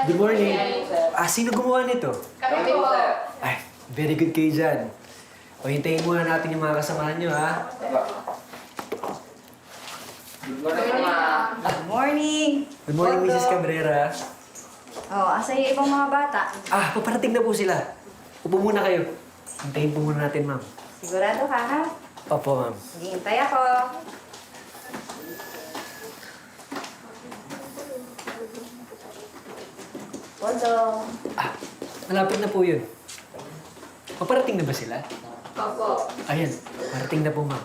Good morning. Sino gumawa nito? Kami po. Ay, very good kayo dyan. O, hintayin muna natin yung mga kasamahan nyo, ha? Good morning, ma'am. Good morning! Good morning, Mrs. Cabrera. Oh, asa yung ibang mga bata? Paparating na po sila. Upo muna kayo. Hintayin po muna natin, ma'am. Sigurado ka, ha? Opo, ma'am. Hihintay ako. Poldo. Malapit na po yun. Paparating na ba sila? Opo. Ayan, parating na po, ma'am.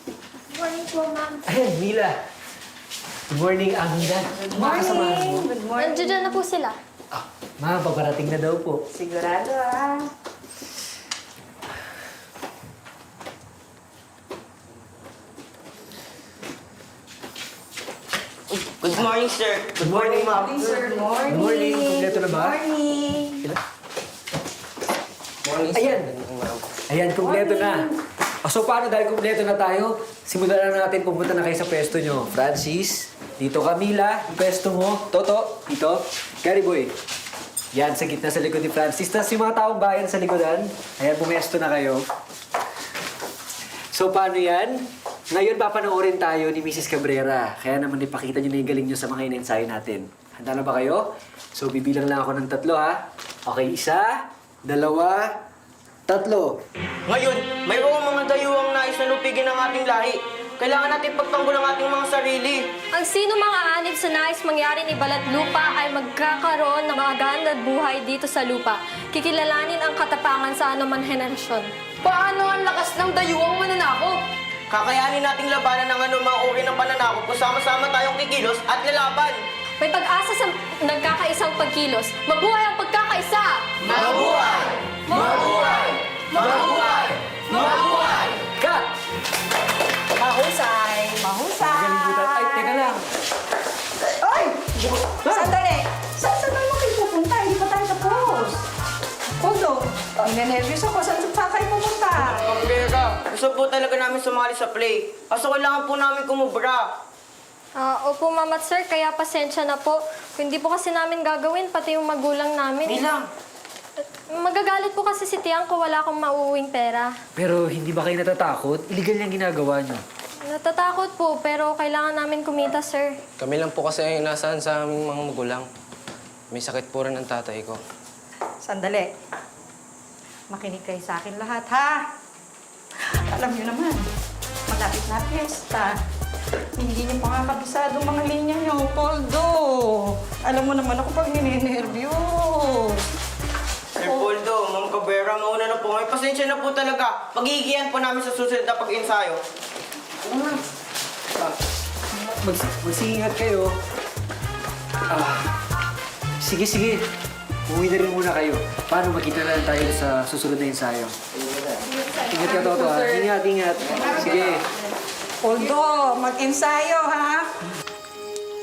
Good morning po, ma'am. Ayan, Mila. Good morning, Mila. Good Mga kasamahan mo. morning! Good morning! Nandiyan na po sila. Ma'am, paparating na daw po. Sigurado, ha? Good morning, sir. Good morning, ma'am. Good morning! Good morning. Kompleto na ba? Good morning! Morning, sir. Ayan. Ayan, kumpleto na. So paano dahil kumpleto na tayo, simulan na natin pupunta na kayo sa pwesto nyo. Francis, dito Camila, yung pwesto mo. Toto, dito. Gary Boy. Yan, sa gitna sa likod ni Francis. Tapos yung mga taong bayan sa likodan. Ayan, pumesto na kayo. So paano yan? Ngayon papanoorin tayo ni Mrs. Cabrera. Kaya naman ipakita nyo na yung galing nyo sa mga in-ensayo natin. Handa na ba kayo? So bibilang lang ako ng 3, ha? Okay, 1, 2, 3. Ngayon, mayroong mga dayuhang nais na lupigin ang ating lahi. Kailangan natin pagtanggol ang ating mga sarili. Ang sino mga anib sa nais mangyari ni Balat Lupa ay magkakaroon ng maganda buhay dito sa lupa. Kikilalanin ang katapangan sa anumang henerasyon. Paano ang lakas ng dayuhang mananakop? Kakayanin nating labanan ng anumang uri ng pananakop kung sama-sama tayong kikilos at lalaban. May pag-asa sa nagkakaisang pagkilos. Mabuhay ang pagkakaisa! Mabuhay! Mabuhay! Mabuhay! Mabuhay! Cut! Mahusay! Mahusay! Magaling butan. Ay, teka lang. Ay! Sandali! Saan naman kayo pupunta? Hindi pa tayo tapos. Poldo, ninenervyos ako. Saan kayo pupunta? Cabrera, gusto po talaga namin sumali sa play. Kaso kailangan po namin kumubra. Opo, Mama at Sir, kaya pasensya na po. Kung hindi po kasi namin gagawin, pati yung magulang namin. Nilang, Magagalit po kasi si Tiang kung wala akong mauuwing pera. Pero hindi ba kayo natatakot? Illegal yung ginagawa nyo. Natatakot po, pero kailangan namin kumita, Sir. Kami lang po kasi ang inasahan sa aming mga magulang. May sakit po rin ang tatay ko. Sandali. Makinig kayo sa akin lahat, ha? Alam niyo naman, malapit na piyesta. Hindi niyo pa nga kabisado mga linya niyo, Poldo. Alam mo naman ako pag ninenervyos. Sir Poldo, Ma'am Cabrera, mauna na po. May pasensya na po talaga. Magigiyan po namin sa susunod na pag-ensayo. Magsingat kayo. Sige. Uwi na rin muna kayo. Paano makita na lang tayo sa susunod na ensayo? Ingat ka, Toto. Ingat. Sige. Poldo, mag-ensayo, ha?